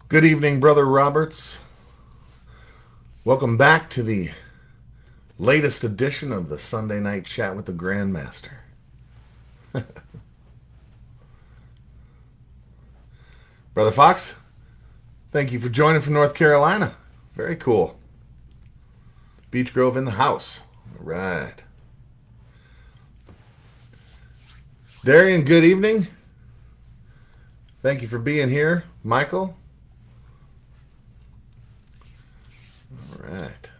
Good evening, Brother Roberts. Welcome back to the latest edition of the Sunday Night Chat with the Grandmaster. Brother Fox, thank you for joining from North Carolina. Very cool. Beech Grove in the house. All right. Darian, good evening. Thank you for being here. Michael. All right.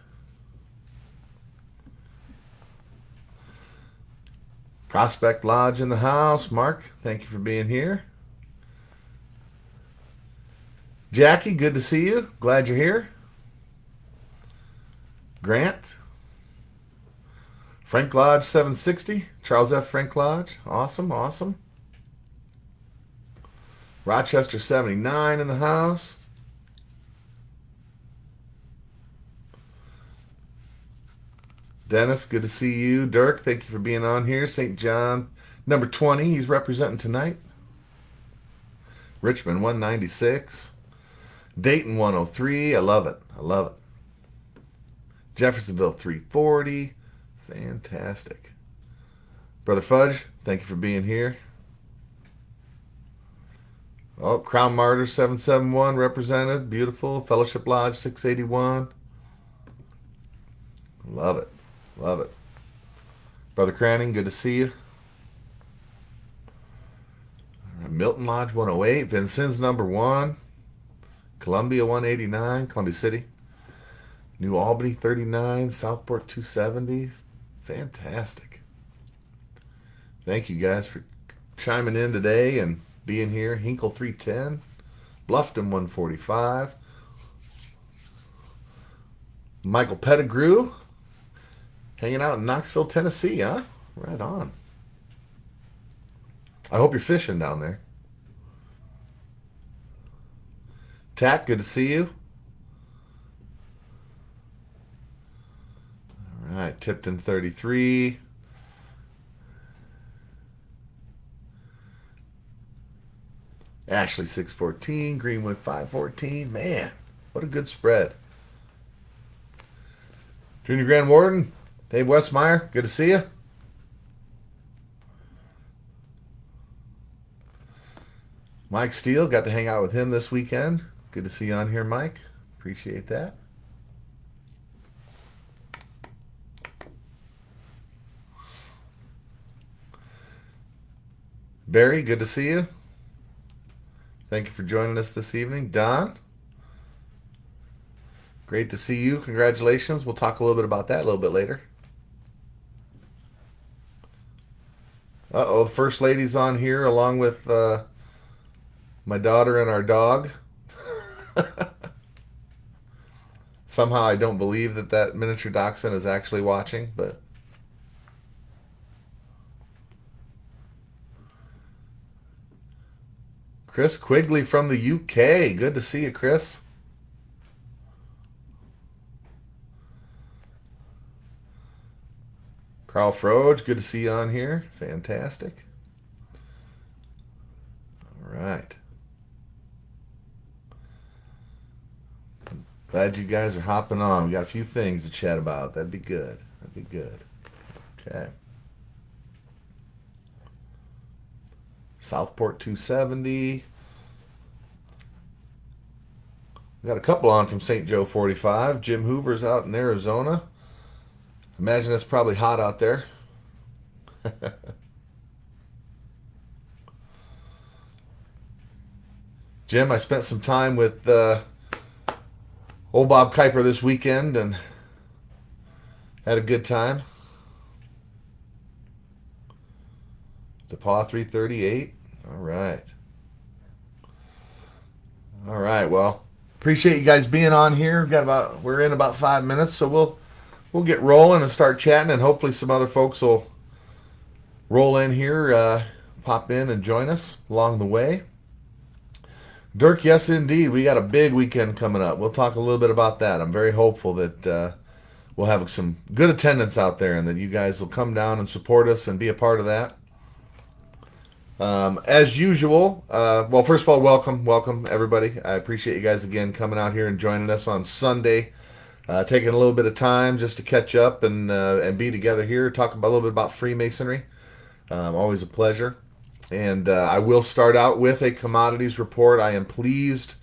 Prospect Lodge in the house. Mark, thank you for being here. Jackie, good to see you. Glad you're here. Grant. Frank Lodge 760. Charles F. Frank Lodge. Awesome, awesome. Rochester 79 in the house. Dennis, good to see you. Dirk, thank you for being on here. St. John, number 20, he's representing tonight. Richmond 196. Dayton 103. I love it. I love it. Jeffersonville 340. Fantastic. Brother Fudge, thank you for being here. Oh, Crown Martyr 771 represented. Beautiful. Fellowship Lodge 681. Love it. Love it. Brother Cranning, good to see you. Milton Lodge 108. Vincennes number 1. Columbia 189. Columbia City. New Albany 39. Southport 270. Fantastic. Thank you guys for chiming in today and being here. Hinkle 310. Bluffton 145. Michael Pettigrew. Hanging out in Knoxville, Tennessee, huh? Right on. I hope you're fishing down there. Tack, good to see you. All right, Tipton 33. Ashley 614. Greenwood 514. Man, what a good spread. Junior Grand Warden, Dave Westmeyer, good to see you. Mike Steele, got to hang out with him this weekend. Good to see you on here, Mike. Appreciate that. Barry, good to see you. Thank you for joining us this evening. Don, great to see you. Congratulations. We'll talk a little bit about that a little bit later. Uh-oh, the First Lady's on here along with my daughter and our dog. Somehow I don't believe that miniature dachshund is actually watching, but Chris Quigley from the UK. Good to see you, Chris. Carl Froge, good to see you on here. Fantastic. All right. Glad you guys are hopping on. We got a few things to chat about. That'd be good. That'd be good. Okay. Southport 270. We got a couple on from St. Joe 45. Jim Hoover's out in Arizona. Imagine it's probably hot out there. Jim, I spent some time with old Bob Kuiper this weekend and had a good time. DePaw 338. All right. All right. Well, appreciate you guys being on here. We're in about 5 minutes, so we'll get rolling and start chatting, and hopefully some other folks will roll in here, pop in and join us along the way. Dirk, yes indeed, we got a big weekend coming up. We'll talk a little bit about that. I'm very hopeful that we'll have some good attendance out there and that you guys will come down and support us and be a part of that. As usual, well, first of all, welcome everybody. I appreciate you guys again coming out here and joining us on Sunday, taking a little bit of time just to catch up and be together here, talk about a little bit about Freemasonry. Always a pleasure. And I will start out with a commodities report. I am pleased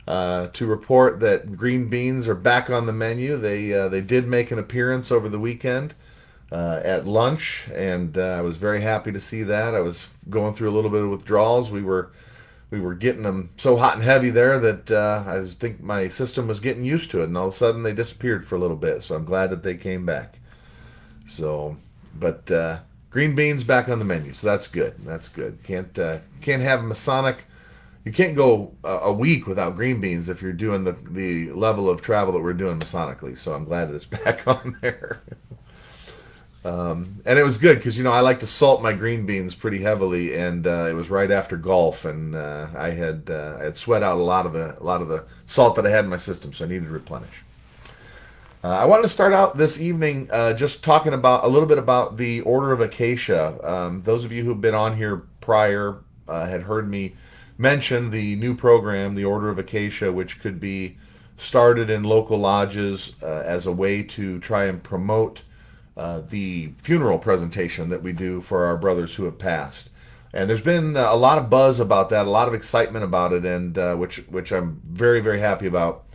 to report that green beans are back on the menu. They did make an appearance over the weekend at lunch, and I was very happy to see that. I was going through a little bit of withdrawals. We were getting them so hot and heavy there that I think my system was getting used to it, and all of a sudden they disappeared for a little bit. So I'm glad that they came back. So, but green beans back on the menu, so that's good. That's good. Can't have Masonic. You can't go a week without green beans if you're doing the level of travel that we're doing Masonically. So I'm glad that it's back on there. And it was good because I like to salt my green beans pretty heavily, and it was right after golf, and I had sweat out a lot of the salt that I had in my system, so I needed to replenish. I wanted to start out this evening just talking about a little bit about the Order of Acacia. Those of you who've been on here prior had heard me mention the new program, the Order of Acacia, which could be started in local lodges as a way to try and promote the funeral presentation that we do for our brothers who have passed. And there's been a lot of buzz about that, a lot of excitement about it, and which I'm very, very happy about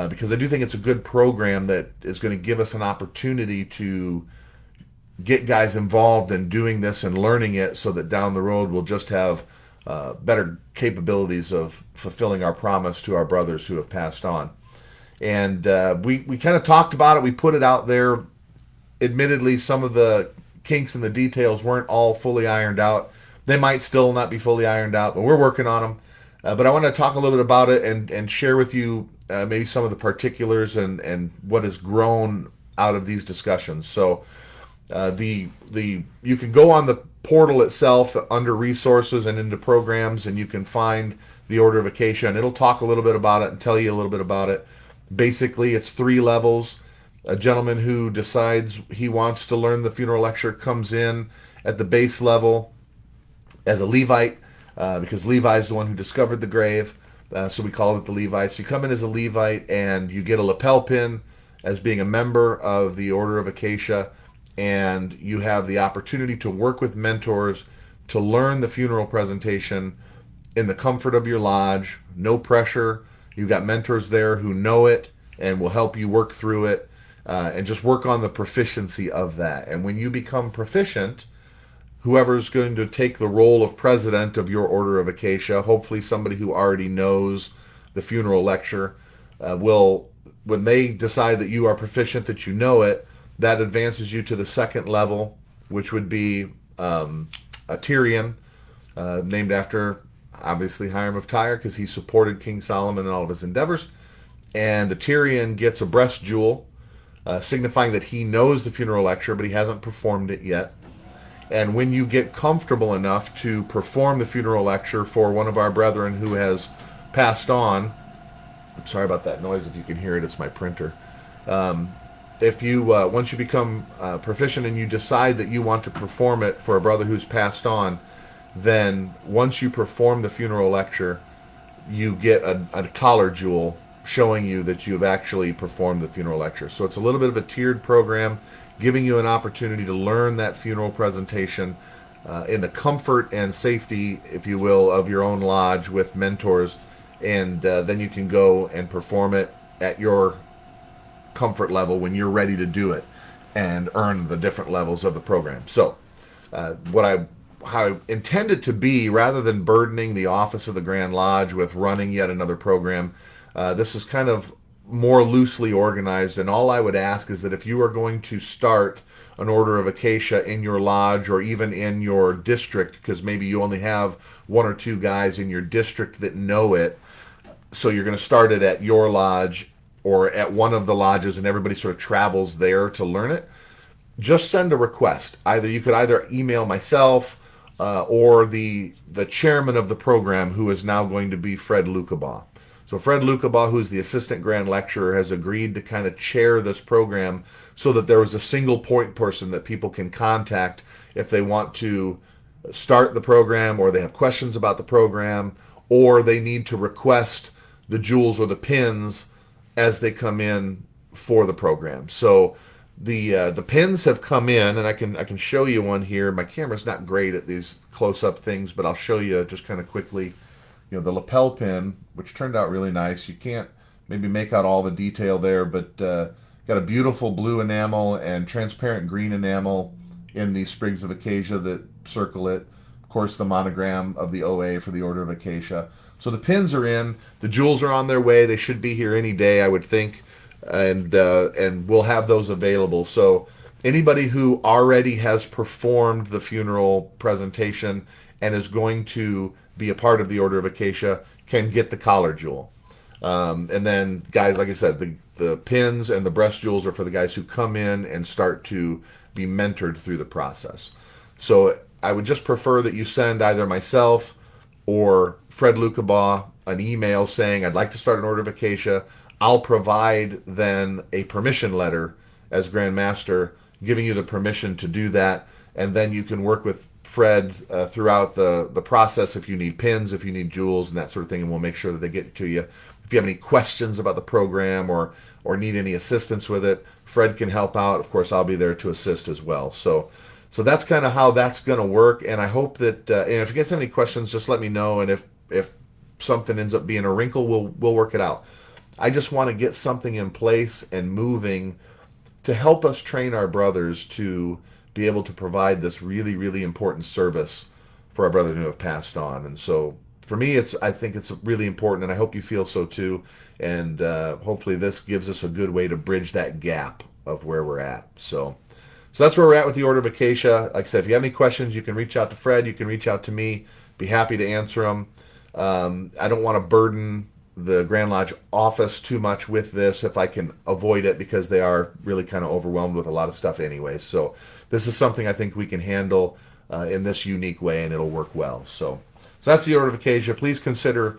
because I do think it's a good program that is going to give us an opportunity to get guys involved in doing this and learning it, so that down the road we'll just have better capabilities of fulfilling our promise to our brothers who have passed on. And we kind of talked about it. We put it out there. Admittedly, some of the kinks and the details weren't all fully ironed out. They might still not be fully ironed out, but we're working on them. But I want to talk a little bit about it and share with you maybe some of the particulars and what has grown out of these discussions. So you can go on the portal itself under resources and into programs, and you can find the Order of Acacia, and it'll talk a little bit about it and tell you a little bit about it. Basically, it's 3 levels. A gentleman who decides he wants to learn the funeral lecture comes in at the base level as a Levite, because Levi is the one who discovered the grave, so we call it the Levites. You come in as a Levite, and you get a lapel pin as being a member of the Order of Acacia, and you have the opportunity to work with mentors to learn the funeral presentation in the comfort of your lodge. No pressure. You've got mentors there who know it and will help you work through it, and just work on the proficiency of that. And when you become proficient, whoever's going to take the role of president of your Order of Acacia, hopefully somebody who already knows the funeral lecture, will, when they decide that you are proficient, that you know it, that advances you to the second level, which would be a Tyrian, named after, obviously, Hiram of Tyre, because he supported King Solomon in all of his endeavors. And a Tyrian gets a breast jewel, signifying that he knows the funeral lecture, but he hasn't performed it yet. And when you get comfortable enough to perform the funeral lecture for one of our brethren who has passed on, I'm sorry about that noise, if you can hear it, it's my printer. If you once you become proficient and you decide that you want to perform it for a brother who's passed on, then once you perform the funeral lecture, you get a collar jewel showing you that you have actually performed the funeral lecture. So it's a little bit of a tiered program, giving you an opportunity to learn that funeral presentation in the comfort and safety, if you will, of your own lodge with mentors, and then you can go and perform it at your comfort level when you're ready to do it and earn the different levels of the program. So how I intend it to be, rather than burdening the office of the Grand Lodge with running yet another program, this is kind of more loosely organized, and all I would ask is that if you are going to start an Order of Acacia in your lodge or even in your district, because maybe you only have 1 or 2 guys in your district that know it, so you're going to start it at your lodge or at one of the lodges, and everybody sort of travels there to learn it, just send a request. You could either email myself or the chairman of the program, who is now going to be Fred Lucabaugh. So Fred Lucabaugh, who's the assistant grand lecturer, has agreed to kind of chair this program so that there is a single point person that people can contact if they want to start the program, or they have questions about the program, or they need to request the jewels or the pins as they come in for the program. So the pins have come in, and I can show you one here. My camera's not great at these close up things, but I'll show you just kind of quickly. The lapel pin, which turned out really nice. You can't maybe make out all the detail there, but got a beautiful blue enamel and transparent green enamel in the sprigs of acacia that circle it. Of course, the monogram of the OA for the Order of Acacia. So the pins are in. The jewels are on their way. They should be here any day, I would think, and we'll have those available. So anybody who already has performed the funeral presentation and is going to be a part of the Order of Acacia can get the collar jewel. And then, guys, like I said, the pins and the breast jewels are for the guys who come in and start to be mentored through the process. So I would just prefer that you send either myself or Fred Lucabaugh an email saying, I'd like to start an Order of Acacia. I'll provide then a permission letter as Grand Master giving you the permission to do that. And then you can work with Fred throughout the process if you need pins, if you need jewels and that sort of thing, and we'll make sure that they get to you. If you have any questions about the program or need any assistance with it, Fred can help out. Of course, I'll be there to assist as well. So that's kind of how that's going to work. And I hope that, and if you guys have any questions, just let me know. And if something ends up being a wrinkle, we'll work it out. I just want to get something in place and moving to help us train our brothers to be able to provide this really, really important service for our brothers who have passed on. And so for me, I think it's really important, and I hope you feel so too. And hopefully this gives us a good way to bridge that gap of where we're at. So that's where we're at with the Order of Acacia. Like I said, if you have any questions, you can reach out to Fred. You can reach out to me. Be happy to answer them. I don't want to burden the Grand Lodge office too much with this if I can avoid it, because they are really kind of overwhelmed with a lot of stuff anyway. So this is something I think we can handle in this unique way, and it'll work well. So that's the Order of Acacia. Please consider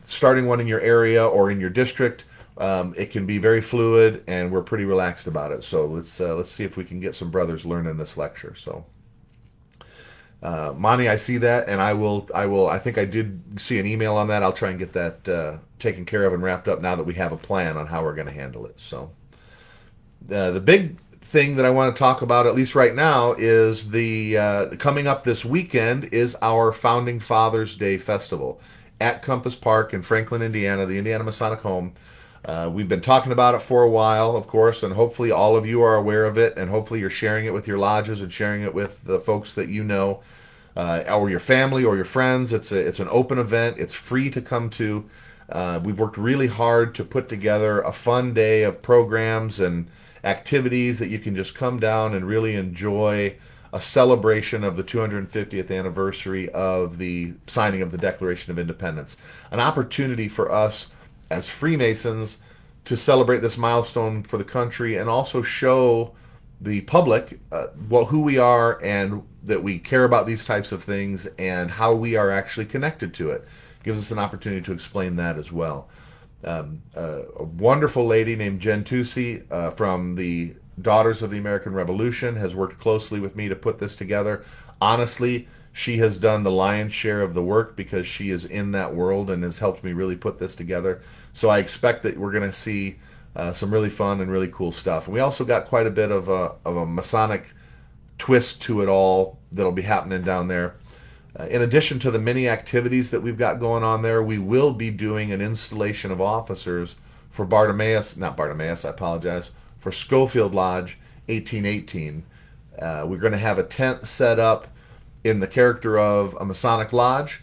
starting one in your area or in your district. It can be very fluid, and we're pretty relaxed about it. So let's see if we can get some brothers learning this lecture. So Monty, I see that, and I will. I think I did see an email on that. I'll try and get that taken care of and wrapped up now that we have a plan on how we're going to handle it. So the big thing that I want to talk about, at least right now, is the coming up this weekend is our Founding Fathers Day Festival at Compass Park in Franklin, Indiana, the Indiana Masonic Home. We've been talking about it for a while, of course, and hopefully all of you are aware of it, and hopefully you're sharing it with your lodges and sharing it with the folks that you know, or your family or your friends. It's an open event. It's free to come to. We've worked really hard to put together a fun day of programs and activities that you can just come down and really enjoy a celebration of the 250th anniversary of the signing of the Declaration of Independence. An opportunity for us as Freemasons to celebrate this milestone for the country and also show the public who we are and that we care about these types of things and how we are actually connected to it. Gives us an opportunity to explain that as well. A wonderful lady named Jen Tucci from the Daughters of the American Revolution has worked closely with me to put this together. Honestly, she has done the lion's share of the work because she is in that world and has helped me really put this together. So I expect that we're going to see some really fun and really cool stuff. And we also got quite a bit of a Masonic twist to it all that'll be happening down there. In addition to the many activities that we've got going on there, we will be doing an installation of officers for for Schofield Lodge 1818. We're going to have a tent set up in the character of a Masonic lodge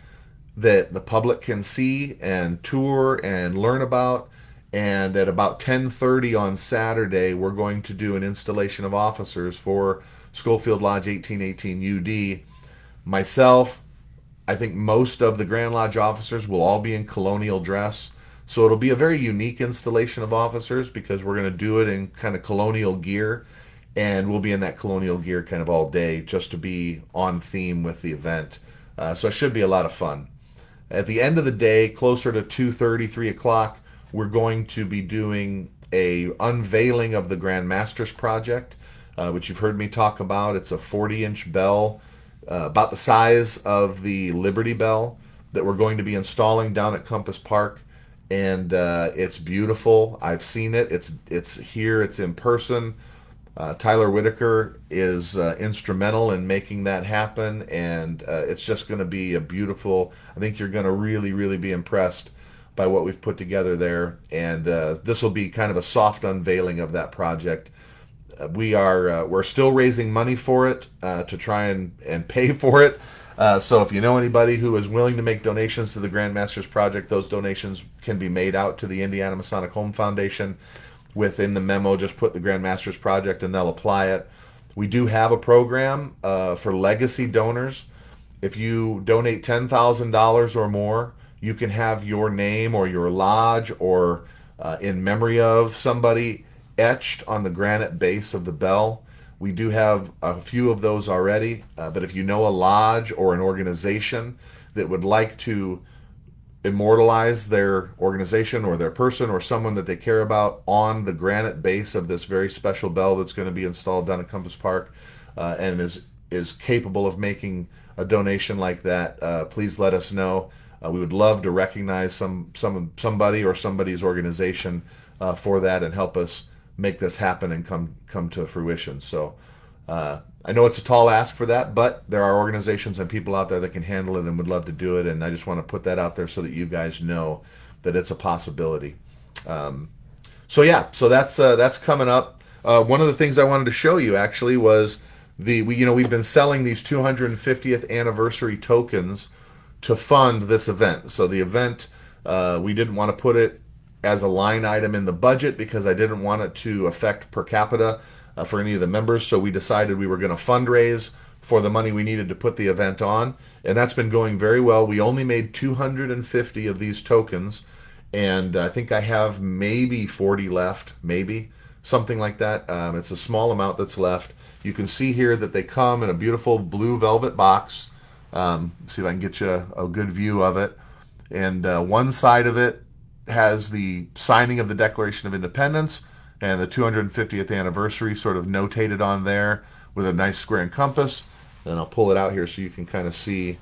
that the public can see and tour and learn about. And at about 10:30 on Saturday, we're going to do an installation of officers for Schofield Lodge 1818 UD. Myself, I think most of the Grand Lodge officers will all be in colonial dress. So it'll be a very unique installation of officers because we're going to do it in kind of colonial gear. And we'll be in that colonial gear kind of all day just to be on theme with the event. So it should be a lot of fun. At the end of the day, closer to 2:30, 3 o'clock, we're going to be doing a unveiling of the Grand Masters Project, which you've heard me talk about. It's a 40-inch bell about the size of the Liberty Bell that we're going to be installing down at Compass Park, and it's beautiful. I've seen it. It's here. It's in person. Tyler Whitaker is instrumental in making that happen, and it's just going to be a beautiful. I think you're going to really, really be impressed by what we've put together there, and this will be kind of a soft unveiling of that project. We're still raising money for it to try and pay for it. So if you know anybody who is willing to make donations to the Grandmasters Project, those donations can be made out to the Indiana Masonic Home Foundation. Within the memo, just put the Grandmasters Project and they'll apply it. We do have a program for legacy donors. If you donate $10,000 or more, you can have your name or your lodge or in memory of somebody etched on the granite base of the bell. We do have a few of those already, but if you know a lodge or an organization that would like to immortalize their organization or their person or someone that they care about on the granite base of this very special bell that's going to be installed down at Compass Park, and is capable of making a donation like that, please let us know. We would love to recognize somebody or somebody's organization for that and help us make this happen and come to fruition. So I know it's a tall ask for that, but there are organizations and people out there that can handle it and would love to do it. And I just want to put that out there so that you guys know that it's a possibility. So that's coming up. One of the things I wanted to show you actually was we've been selling these 250th anniversary tokens to fund this event. So the event, we didn't want to put it as a line item in the budget because I didn't want it to affect per capita for any of the members. So we decided we were going to fundraise for the money we needed to put the event on. And that's been going very well. We only made 250 of these tokens. And I think I have maybe 40 left, maybe something like that. It's a small amount that's left. You can see here that they come in a beautiful blue velvet box. See if I can get you a good view of it. And one side of it has the signing of the Declaration of Independence and the 250th anniversary sort of notated on there with a nice square and compass. And I'll pull it out here so you can kind of see.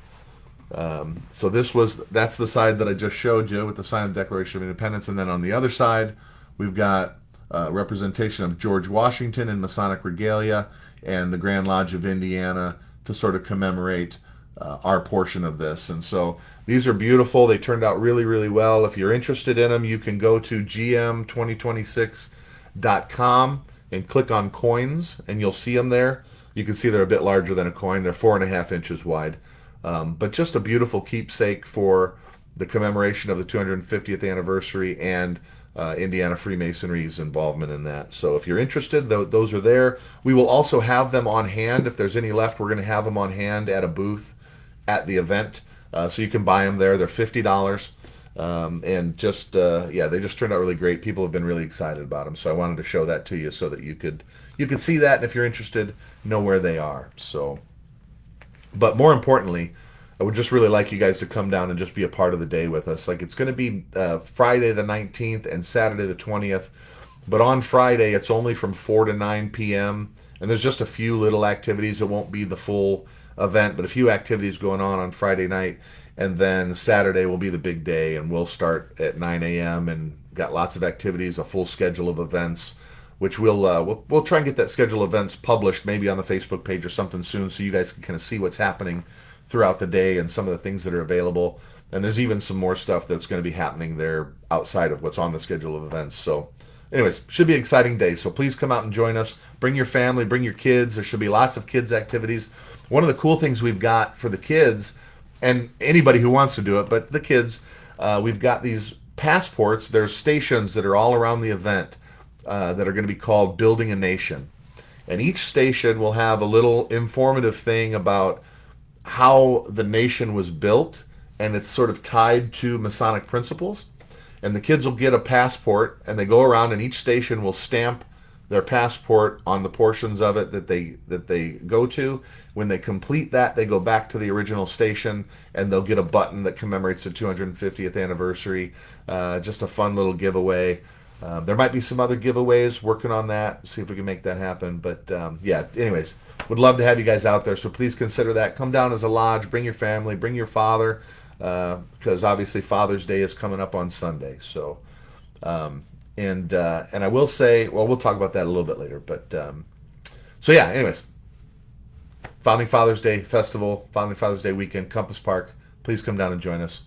So that's the side that I just showed you with the sign of the Declaration of Independence. And then on the other side, we've got representation of George Washington in Masonic regalia and the Grand Lodge of Indiana to sort of commemorate our portion of this. And so these are beautiful. They turned out really, really well. If you're interested in them, you can go to gm2026.com and click on coins, and you'll see them there. You can see they're a bit larger than a coin. They're 4.5 inches wide. But just a beautiful keepsake for the commemoration of the 250th anniversary and Indiana Freemasonry's involvement in that. So if you're interested, those are there. We will also have them on hand. If there's any left, we're going to have them on hand at a booth at the event. So you can buy them there. They're $50. And just, they just turned out really great. People have been really excited about them. So I wanted to show that to you so that you could see that. And if you're interested, know where they are. So, but more importantly, I would just really like you guys to come down and just be a part of the day with us. Like, it's going to be Friday the 19th and Saturday the 20th. But on Friday, it's only from 4 to 9 p.m. And there's just a few little activities. It won't be the full event, but a few activities going on Friday night. And then Saturday will be the big day, and we'll start at 9 a.m. and got lots of activities, a full schedule of events, which we'll try and get that schedule of events published maybe on the Facebook page or something soon so you guys can kind of see what's happening throughout the day and some of the things that are available. And there's even some more stuff that's going to be happening there outside of what's on the schedule of events. So anyways, should be an exciting day. So please come out and join us. Bring your family, bring your kids. There should be lots of kids activities. One of the cool things we've got for the kids, and anybody who wants to do it, but the kids, we've got these passports. There's stations that are all around the event that are going to be called Building a Nation. And each station will have a little informative thing about how the nation was built, and it's sort of tied to Masonic principles. And the kids will get a passport, and they go around, and each station will stamp their passport on the portions of it that they go to. When they complete that, they go back to the original station, and they'll get a button that commemorates the 250th anniversary. Just a fun little giveaway. There might be some other giveaways, working on that, see if we can make that happen. But yeah, anyways, would love to have you guys out there. So please consider that. Come down as a lodge, bring your family, bring your father, because obviously Father's Day is coming up on Sunday. So, and I will say, well, we'll talk about that a little bit later. But so yeah, anyways, Founding Father's Day Festival, Founding Father's Day weekend, Compass Park. Please come down and join us.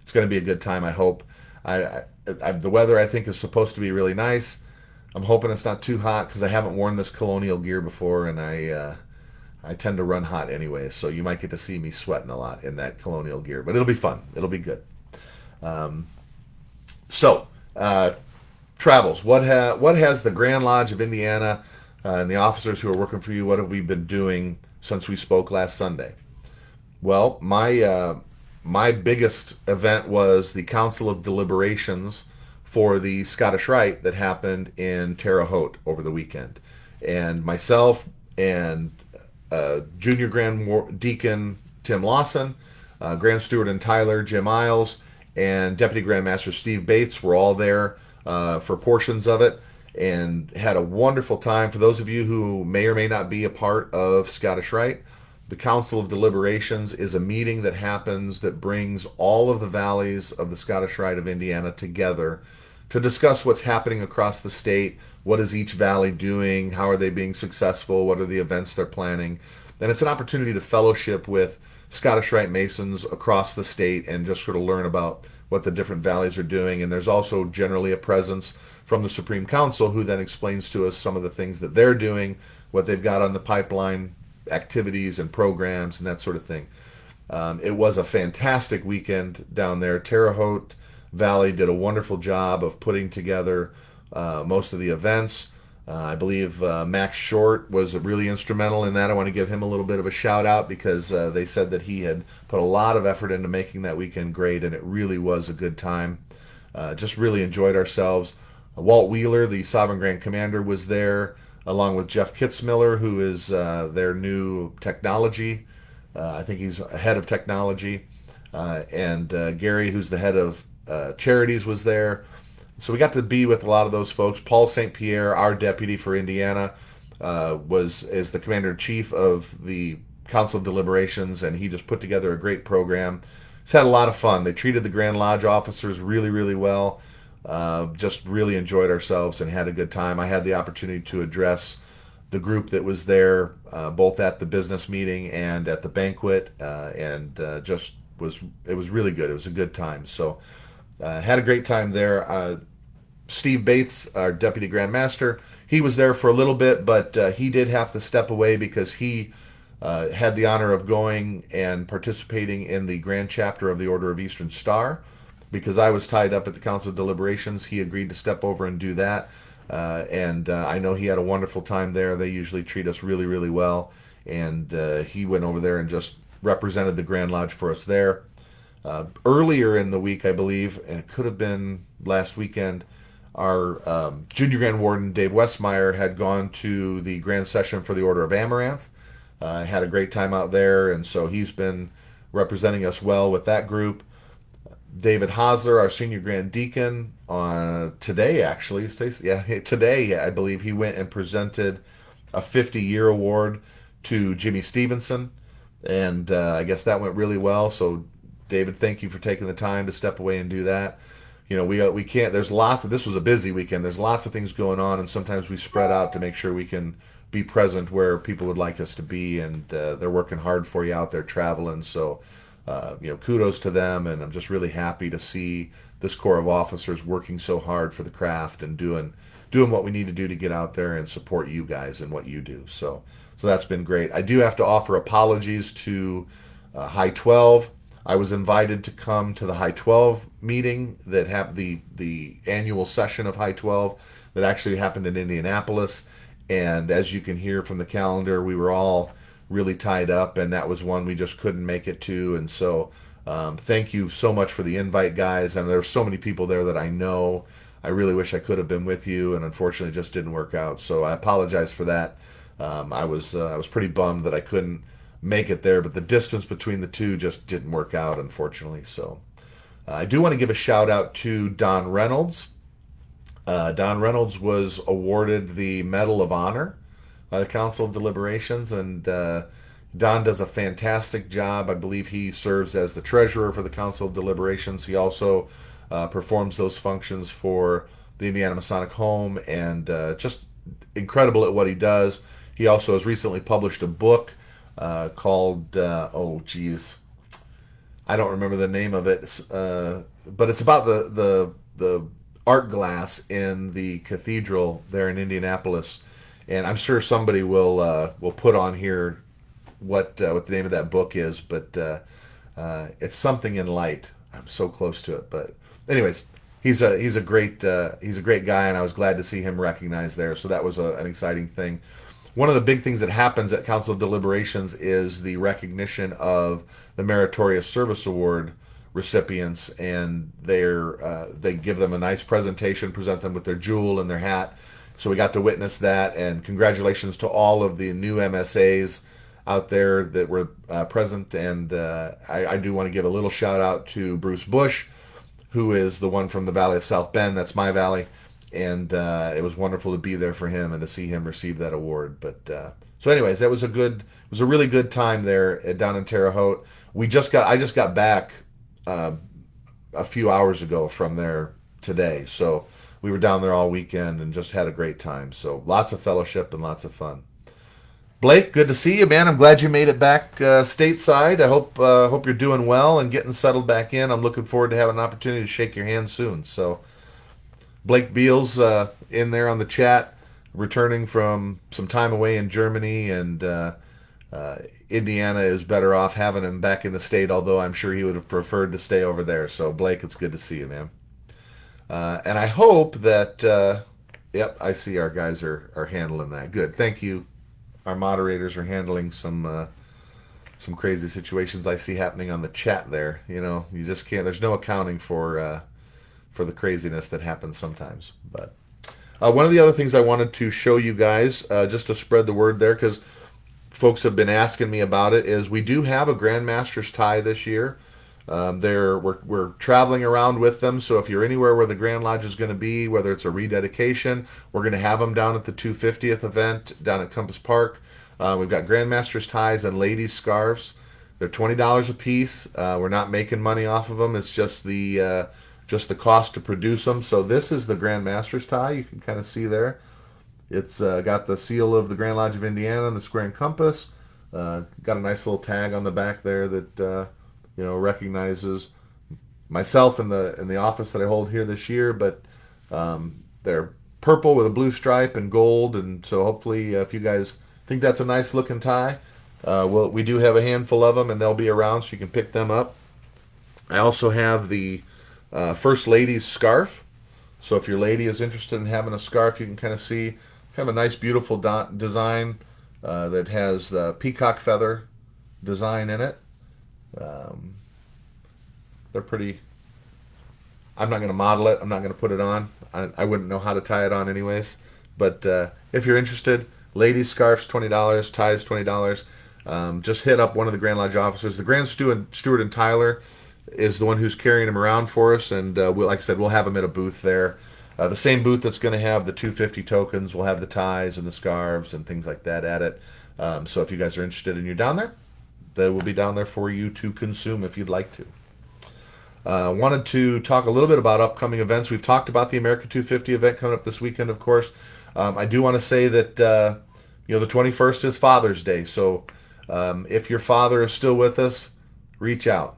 It's going to be a good time, I hope. The weather, I think, is supposed to be really nice. I'm hoping it's not too hot because I haven't worn this colonial gear before, and I tend to run hot anyway. So you might get to see me sweating a lot in that colonial gear, but it'll be fun. It'll be good. So travels. What has the Grand Lodge of Indiana and the officers who are working for you? What have we been doing since we spoke last Sunday? Well, my biggest event was the Council of Deliberations for the Scottish Rite that happened in Terre Haute over the weekend. And myself and Junior Grand Deacon Tim Lawson, Grand Steward and Tyler Jim Isles, and Deputy Grand Master Steve Bates were all there for portions of it, and had a wonderful time. For those of you who may or may not be a part of Scottish Rite, the Council of Deliberations is a meeting that happens that brings all of the valleys of the Scottish Rite of Indiana together to discuss what's happening across the state. What is each valley doing? How are they being successful? What are the events they're planning? And it's an opportunity to fellowship with Scottish Rite Masons across the state and just sort of learn about what the different valleys are doing. And there's also generally a presence from the Supreme Council who then explains to us some of the things that they're doing, what they've got on the pipeline, activities and programs and that sort of thing. It was a fantastic weekend down there. Terre Haute Valley did a wonderful job of putting together most of the events. I believe Max Short was really instrumental in that. I want to give him a little bit of a shout out because they said that he had put a lot of effort into making that weekend great, and it really was a good time. Just really enjoyed ourselves. Walt Wheeler, the Sovereign Grand Commander, was there, along with Jeff Kitzmiller, who is their new technology. I think he's head of technology. And Gary, who's the head of charities, was there. So we got to be with a lot of those folks. Paul St. Pierre, our deputy for Indiana, is the commander-in-chief of the Council of Deliberations, and he just put together a great program. It's had a lot of fun. They treated the Grand Lodge officers really, really well. Just really enjoyed ourselves and had a good time. I had the opportunity to address the group that was there, both at the business meeting and at the banquet, and it was really good. It was a good time. So had a great time there. Steve Bates, our Deputy Grand Master, he was there for a little bit, but he did have to step away because he had the honor of going and participating in the Grand Chapter of the Order of Eastern Star. Because I was tied up at the Council of Deliberations, he agreed to step over and do that. And I know he had a wonderful time there. They usually treat us really, really well. And he went over there and just represented the Grand Lodge for us there. Earlier in the week, I believe, and it could have been last weekend, our Junior Grand Warden, Dave Westmeyer, had gone to the Grand Session for the Order of Amaranth. Had a great time out there, and so he's been representing us well with that group. David Hosler, our Senior Grand Deacon, today, actually, today, I believe, he went and presented a 50-year award to Jimmy Stevenson, and I guess that went really well. So, David, thank you for taking the time to step away and do that. You know, we can't, this was a busy weekend. There's lots of things going on, and sometimes we spread out to make sure we can be present where people would like us to be, and they're working hard for you out there traveling. So, kudos to them, and I'm just really happy to see this Corps of officers working so hard for the craft and doing what we need to do to get out there and support you guys and what you do. So that's been great. I do have to offer apologies to High 12. I was invited to come to the High 12 meeting that happened, the annual session of High 12 that actually happened in Indianapolis. And as you can hear from the calendar, we were all really tied up, and that was one we just couldn't make it to. And so thank you so much for the invite, guys. And there's so many people there that I know. I really wish I could have been with you, and unfortunately it just didn't work out. So I apologize for that. I was pretty bummed that I couldn't make it there, but the distance between the two just didn't work out, unfortunately. So I do want to give a shout out to Don Reynolds. Don Reynolds was awarded the Medal of Honor by the Council of Deliberations, and Don does a fantastic job. I believe he serves as the treasurer for the Council of Deliberations. He also performs those functions for the Indiana Masonic Home, and just incredible at what he does. He also has recently published a book called, oh geez, I don't remember the name of it, but it's about the art glass in the cathedral there in Indianapolis, and I'm sure somebody will put on here what the name of that book is, but it's something in light. I'm so close to it, but anyways, he's a great guy, and I was glad to see him recognized there. So that was an exciting thing. One of the big things that happens at Council of Deliberations is the recognition of the Meritorious Service Award recipients, and they give them a nice presentation, present them with their jewel and their hat. So we got to witness that, and congratulations to all of the new MSAs out there that were present. And I do want to give a little shout out to Bruce Bush, who is the one from the Valley of South Bend. That's my valley. And it was wonderful to be there for him and to see him receive that award. But so, anyways, it was a really good time there down in Terre Haute. I just got back a few hours ago from there today, so we were down there all weekend and just had a great time. So lots of fellowship and lots of fun. Blake, good to see you, man. I'm glad you made it back stateside. I hope you're doing well and getting settled back in. I'm looking forward to having an opportunity to shake your hand soon. So. Blake Beals in there on the chat, returning from some time away in Germany, and Indiana is better off having him back in the state, although I'm sure he would have preferred to stay over there. So, Blake, it's good to see you, man. And I hope that, yep, I see our guys are handling that. Good. Thank you. Our moderators are handling some crazy situations I see happening on the chat there. You know, you just can't, there's no accounting for the craziness that happens sometimes. But one of the other things I wanted to show you guys, just to spread the word there, because folks have been asking me about it, is we do have a Grandmaster's tie this year. We're traveling around with them, so if you're anywhere where the Grand Lodge is going to be, whether it's a rededication, we're going to have them down at the 250th event down at Compass Park. We've got Grandmaster's ties and ladies' scarves. They're $20 a piece. We're not making money off of them. It's just the cost to produce them. So this is the Grand Master's tie. You can kind of see there. It's got the seal of the Grand Lodge of Indiana and the square and compass. Got a nice little tag on the back there that recognizes myself in the office that I hold here this year. But they're purple with a blue stripe and gold, and so hopefully if you guys think that's a nice looking tie, we do have a handful of them, and they'll be around so you can pick them up. I also have the First Lady's scarf. So if your lady is interested in having a scarf, you can kind of see kind of a nice, beautiful design that has the peacock feather design in it. They're pretty. I'm not going to model it. I'm not going to put it on. I wouldn't know how to tie it on anyways. But if you're interested, ladies' scarves, $20, ties, $20. Just hit up one of the Grand Lodge officers. The Grand Steward and Tyler is the one who's carrying them around for us, and like I said, we'll have them at a booth there. The same booth that's going to have the 250 tokens will have the ties and the scarves and things like that at it. So if you guys are interested and you're down there, they will be down there for you to consume if you'd like to. Wanted to talk a little bit about upcoming events. We've talked about the America 250 event coming up this weekend, of course. I do want to say that the 21st is Father's Day, so if your father is still with us, reach out.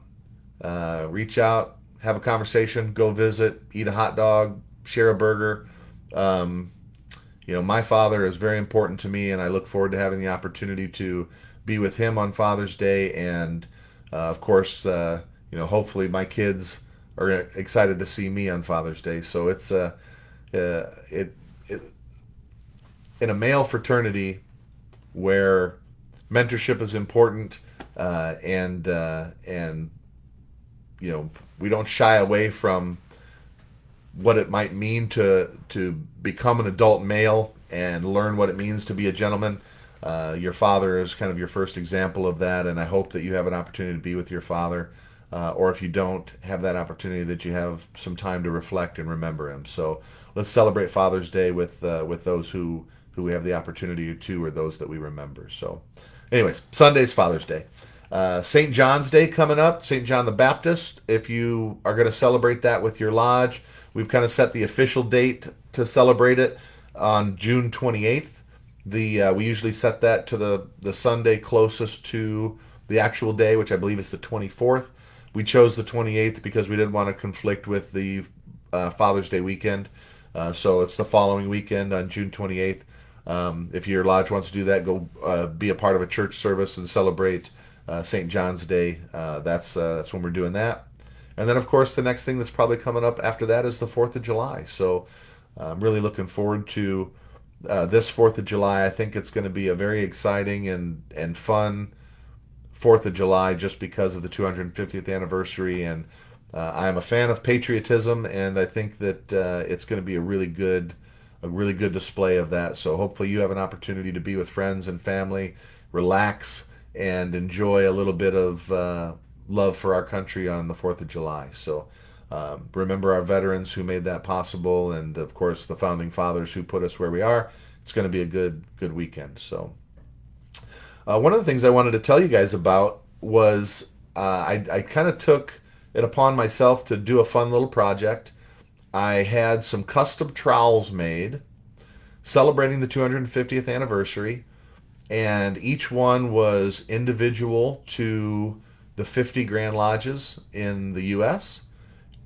Have a conversation, go visit, eat a hot dog, share a burger. My father is very important to me, and I look forward to having the opportunity to be with him on Father's Day. And of course, hopefully my kids are excited to see me on Father's Day. So it's in a male fraternity where mentorship is important, and we don't shy away from what it might mean to become an adult male and learn what it means to be a gentleman. Your father is kind of your first example of that, and I hope that you have an opportunity to be with your father or if you don't have that opportunity, that you have some time to reflect and remember him. So let's celebrate Father's Day with those who we have the opportunity to, or those that we remember. So, anyways, Sunday's Father's Day. St. John's Day coming up, St. John the Baptist. If you are going to celebrate that with your lodge, we've kind of set the official date to celebrate it on June 28th. We usually set that to the Sunday closest to the actual day, which I believe is the 24th. We chose the 28th because we didn't want to conflict with the Father's Day weekend. So it's the following weekend on June 28th. If your lodge wants to do that, go be a part of a church service and celebrate St. John's Day. That's when we're doing that. And then, of course, the next thing that's probably coming up after that is the 4th of July. So I'm really looking forward to this 4th of July. I think it's going to be a very exciting and fun 4th of July, just because of the 250th anniversary. And I'm a fan of patriotism, and I think that it's going to be a really good display of that. So hopefully you have an opportunity to be with friends and family, relax, and enjoy a little bit of love for our country on the 4th of July. So remember our veterans who made that possible, and of course the founding fathers who put us where we are. It's going to be a good weekend. So one of the things I wanted to tell you guys about was I kind of took it upon myself to do a fun little project. I had some custom trowels made celebrating the 250th anniversary, and each one was individual to the 50 Grand Lodges in the U.S.,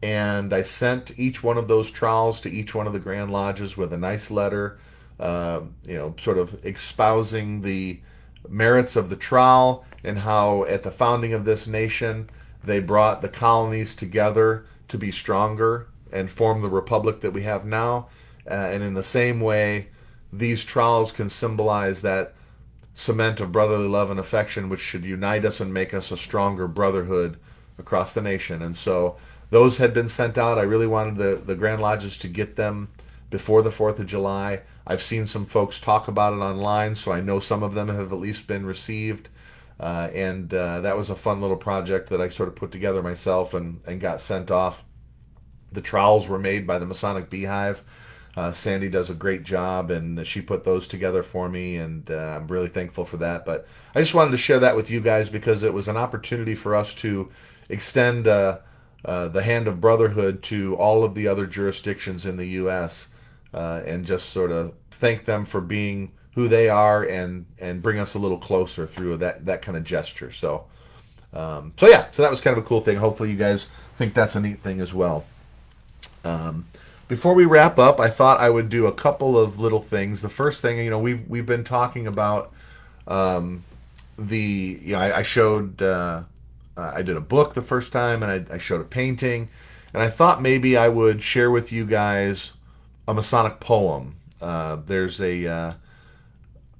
and I sent each one of those trowels to each one of the Grand Lodges with a nice letter, sort of espousing the merits of the trowel and how at the founding of this nation they brought the colonies together to be stronger and form the republic that we have now. And in the same way, these trowels can symbolize that cement of brotherly love and affection, which should unite us and make us a stronger brotherhood across the nation. And so those had been sent out. I really wanted the Grand Lodges to get them before the 4th of July. I've seen some folks talk about it online, so I know some of them have at least been received. And that was a fun little project that I sort of put together myself and got sent off. The trowels were made by the Masonic Beehive. Sandy does a great job, and she put those together for me, and I'm really thankful for that. But I just wanted to share that with you guys because it was an opportunity for us to extend the hand of brotherhood to all of the other jurisdictions in the U.S. And just sort of thank them for being who they are and bring us a little closer through that kind of gesture. So that was kind of a cool thing. Hopefully you guys think that's a neat thing as well. Before we wrap up, I thought I would do a couple of little things. The first thing, we've been talking about I showed I did a book the first time, and I showed a painting, and I thought maybe I would share with you guys a Masonic poem. There's a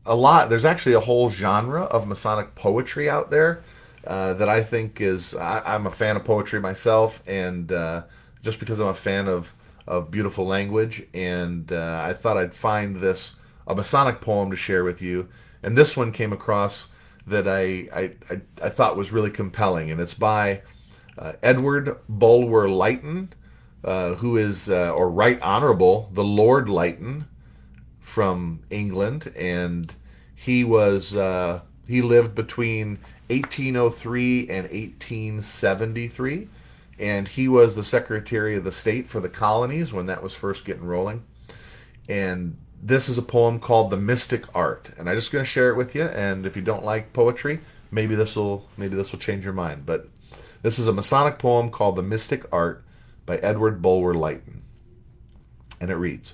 lot. There's actually a whole genre of Masonic poetry out there that I think is. I'm a fan of poetry myself, and just because I'm a fan of beautiful language, and I thought I'd find a Masonic poem to share with you. And this one came across that I thought was really compelling, and it's by Edward Bulwer Lytton, who is or Right Honorable the Lord Lytton from England, and he lived between 1803 and 1873. And he was the Secretary of the State for the colonies when that was first getting rolling. And this is a poem called "The Mystic Art," and I'm just going to share it with you. And if you don't like poetry, maybe this will change your mind. But this is a Masonic poem called "The Mystic Art" by Edward Bulwer Lytton, and it reads: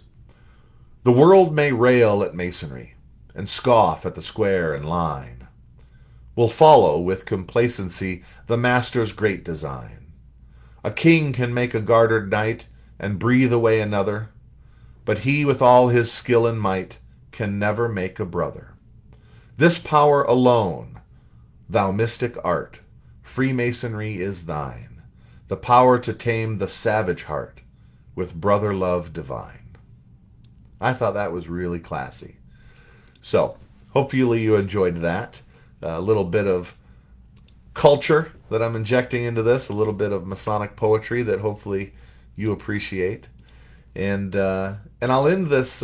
"The world may rail at Masonry and scoff at the square and line. Will follow with complacency the Master's great design. A king can make a gartered knight and breathe away another, but he with all his skill and might can never make a brother. This power alone, thou mystic art, Freemasonry is thine, the power to tame the savage heart with brother love divine." I thought that was really classy. So, hopefully you enjoyed that. A little bit of culture, that I'm injecting into this, a little bit of Masonic poetry that hopefully you appreciate. And I'll end this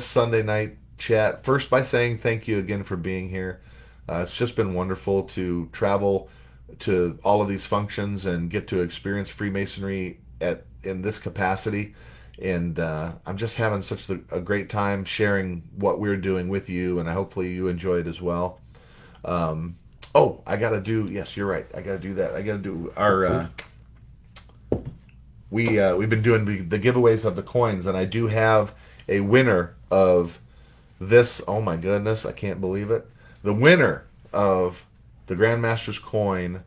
Sunday night chat first by saying thank you again for being here. It's just been wonderful to travel to all of these functions and get to experience Freemasonry in this capacity. And I'm just having such a great time sharing what we're doing with you, and hopefully you enjoy it as well. Oh, I gotta do. Yes, you're right. I gotta do that. I gotta do our. We've been doing the giveaways of the coins, and I do have a winner of this. Oh my goodness, I can't believe it. The winner of the Grandmaster's coin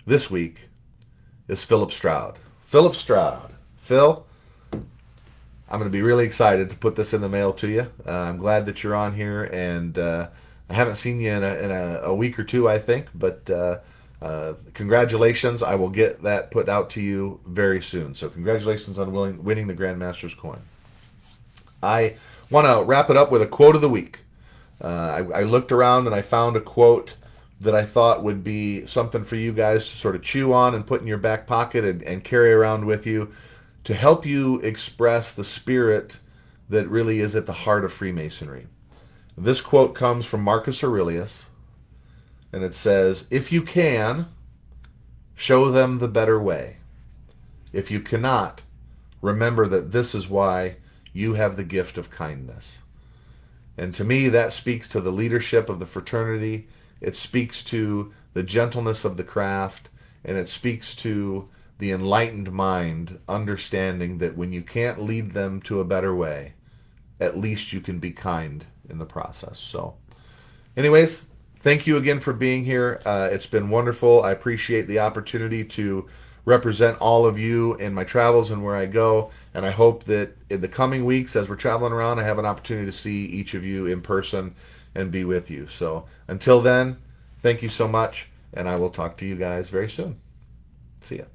this week is Philip Stroud. Philip Stroud. Phil, I'm going to be really excited to put this in the mail to you. I'm glad that you're on here, and I haven't seen you in a week or two, I think, but congratulations. I will get that put out to you very soon. So congratulations on winning the Grandmaster's coin. I want to wrap it up with a quote of the week. I looked around and I found a quote that I thought would be something for you guys to sort of chew on and put in your back pocket and carry around with you to help you express the spirit that really is at the heart of Freemasonry. This quote comes from Marcus Aurelius, and it says, "If you can, show them the better way. If you cannot, remember that this is why you have the gift of kindness." And to me, that speaks to the leadership of the fraternity. It speaks to the gentleness of the craft, and it speaks to the enlightened mind, understanding that when you can't lead them to a better way, at least you can be kind in the process. So, anyways, thank you again for being here. It's been wonderful. I appreciate the opportunity to represent all of you in my travels and where I go. And I hope that in the coming weeks, as we're traveling around, I have an opportunity to see each of you in person and be with you. So until then, thank you so much. And I will talk to you guys very soon. See ya.